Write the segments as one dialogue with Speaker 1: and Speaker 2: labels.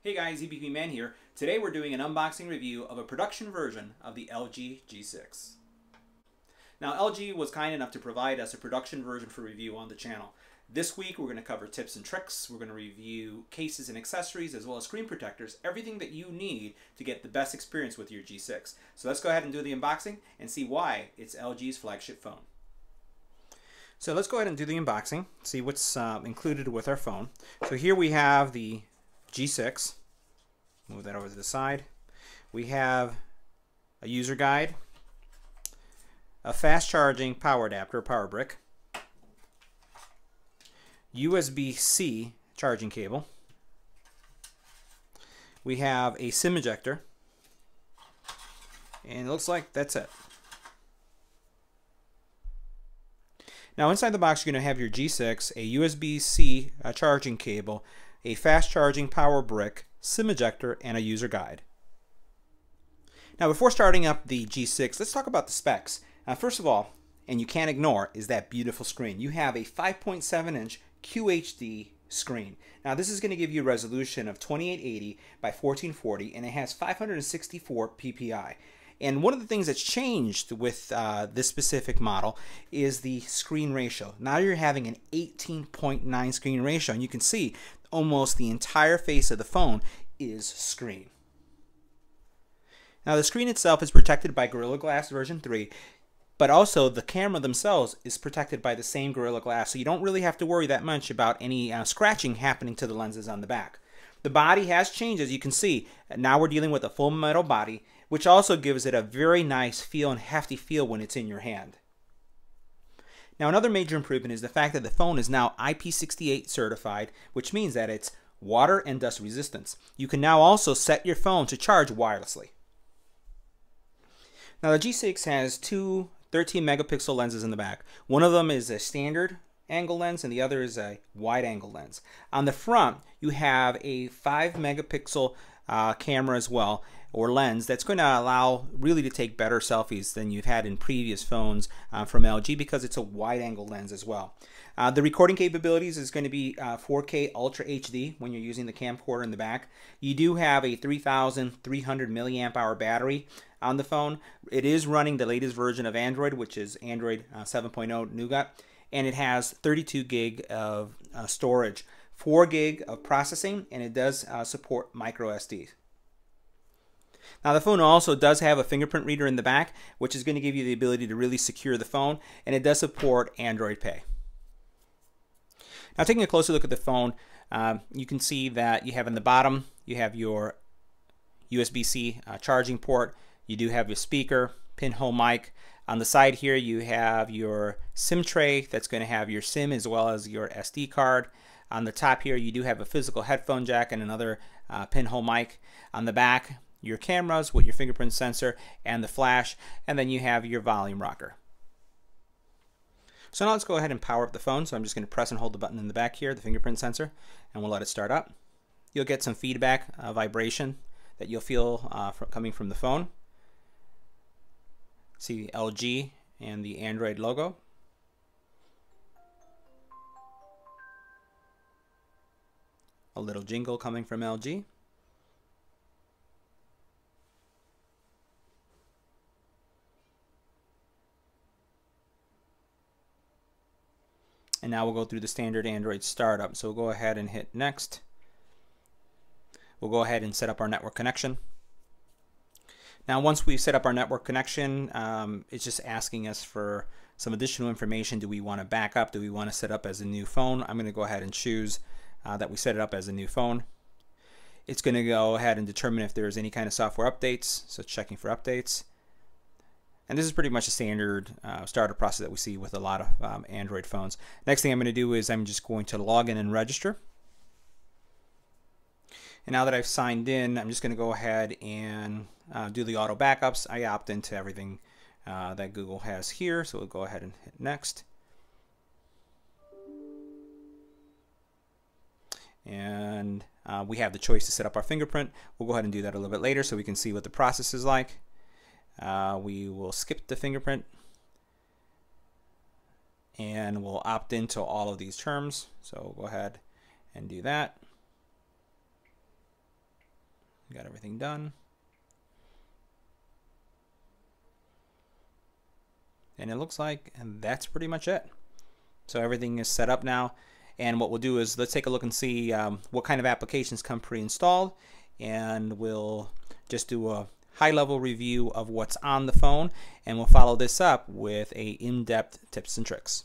Speaker 1: Hey guys, EBPMAN here. Today we're doing an unboxing review of a production version of the LG G6. Now LG was kind enough to provide us a production version for review on the channel. This week we're going to cover tips and tricks, we're going to review cases and accessories as well as screen protectors, everything that you need to get the best experience with your G6. So let's go ahead and do the unboxing and see why it's LG's flagship phone. So let's go ahead and do the unboxing, see what's included with our phone. So here we have the G6. Move that over to the side. We have a user guide, a fast charging power adapter, power brick, USB-C charging cable. We have a SIM ejector, and it looks like that's it. Now inside the box you're going to have your G6, a USB-C charging cable, a fast charging power brick, SIM ejector, and a user guide. Now before starting up the G6, let's talk about the specs. First of all, and you can't ignore, is that beautiful screen. You have a 5.7-inch QHD screen. Now this is going to give you a resolution of 2880 by 1440, and it has 564 ppi. And one of the things that's changed with this specific model is the screen ratio. Now you're having an 18.9 screen ratio, and you can see almost the entire face of the phone is screen. Now the screen itself is protected by Gorilla Glass version 3, but also the camera themselves is protected by the same Gorilla Glass, so you don't really have to worry that much about any scratching happening to the lenses on the back. The body has changed, as you can see. Now we're dealing with a full metal body, which also gives it a very nice feel and hefty feel when it's in your hand. Now another major improvement is the fact that the phone is now IP68 certified, which means that it's water and dust resistance. You can now also set your phone to charge wirelessly. Now the G6 has two 13 megapixel lenses in the back. One of them is a standard angle lens and the other is a wide angle lens. On the front you have a 5 megapixel camera as well, or lens, that's going to allow really to take better selfies than you've had in previous phones from LG, because it's a wide angle lens as well. The recording capabilities is going to be 4K Ultra HD when you're using the camcorder in the back. You do have a 3,300 milliamp hour battery on the phone. It is running the latest version of Android, which is Android 7.0 Nougat, and it has 32 gig of storage, 4 gig of processing, and it does support microSD. Now the phone also does have a fingerprint reader in the back, which is going to give you the ability to really secure the phone, and it does support Android Pay. Now taking a closer look at the phone, you can see that you have in the bottom, you have your USB-C charging port, you do have your speaker, pinhole mic. On the side here you have your SIM tray that's going to have your SIM as well as your SD card. On the top here you do have a physical headphone jack and another pinhole mic. On the back, your cameras with your fingerprint sensor and the flash, and then you have your volume rocker. So now let's go ahead and power up the phone. So I'm just going to press and hold the button in the back here, the fingerprint sensor, and we'll let it start up. You'll get some feedback, vibration that you'll feel coming from the phone. See the LG and the Android logo. A little jingle coming from LG. And now we'll go through the standard Android startup. So we'll go ahead and hit next. We'll go ahead and set up our network connection. Now once we've set up our network connection, it's just asking us for some additional information. Do we want to back up? Do we want to set up as a new phone? I'm going to go ahead and choose that we set it up as a new phone. It's going to go ahead and determine if there's any kind of software updates. So checking for updates. And this is pretty much a standard startup process that we see with a lot of Android phones. Next thing I'm going to do is I'm just going to log in and register. And now that I've signed in, I'm just going to go ahead and do the auto backups. I opt into everything that Google has here, so we'll go ahead and hit next. And we have the choice to set up our fingerprint. We'll go ahead and do that a little bit later so we can see what the process is like. We will skip the fingerprint and we'll opt into all of these terms. So we'll go ahead and do that. got everything done. And it looks like that's pretty much it. So everything is set up now. And what we'll do is let's take a look and see what kind of applications come pre-installed. And we'll just do a high-level review of what's on the phone. And we'll follow this up with a in-depth tips and tricks.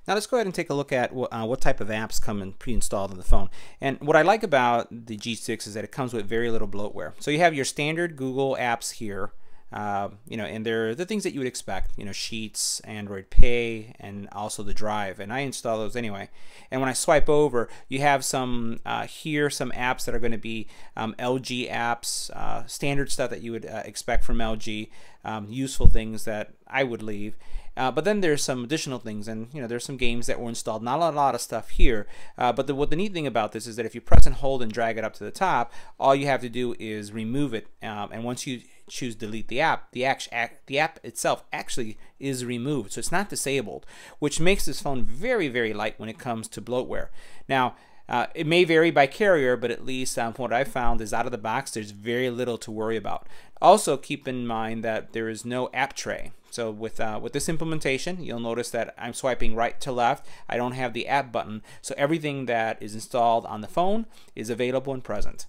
Speaker 1: Now let's go ahead and take a look at what type of apps come in pre-installed on the phone. And what I like about the G6 is that it comes with very little bloatware. So you have your standard Google apps here. And they're the things that you would expect, Sheets, Android Pay, and also the Drive, and I install those anyway. And when I swipe over, you have some some apps that are going to be LG apps, standard stuff that you would expect from LG, useful things that I would leave. But then there's some additional things, and there's some games that were installed. Not a lot of stuff here, but what the neat thing about this is that if you press and hold and drag it up to the top, all you have to do is remove it, and once you choose delete the app, the app itself actually is removed, so it's not disabled, which makes this phone very, very light when it comes to bloatware. Now, it may vary by carrier, but at least from what I've found is out of the box, there's very little to worry about. Also, keep in mind that there is no app tray. So with this implementation, you'll notice that I'm swiping right to left. I don't have the app button, so everything that is installed on the phone is available and present.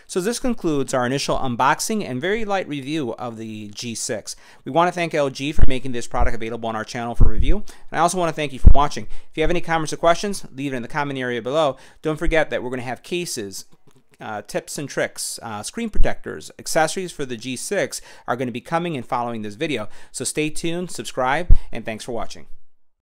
Speaker 1: So this concludes our initial unboxing and very light review of the G6. We want to thank LG for making this product available on our channel for review. And I also want to thank you for watching. If you have any comments or questions, leave it in the comment area below. Don't forget that we're going to have cases, tips and tricks, screen protectors, accessories for the G6 are going to be coming and following this video. So stay tuned, subscribe, and thanks for watching.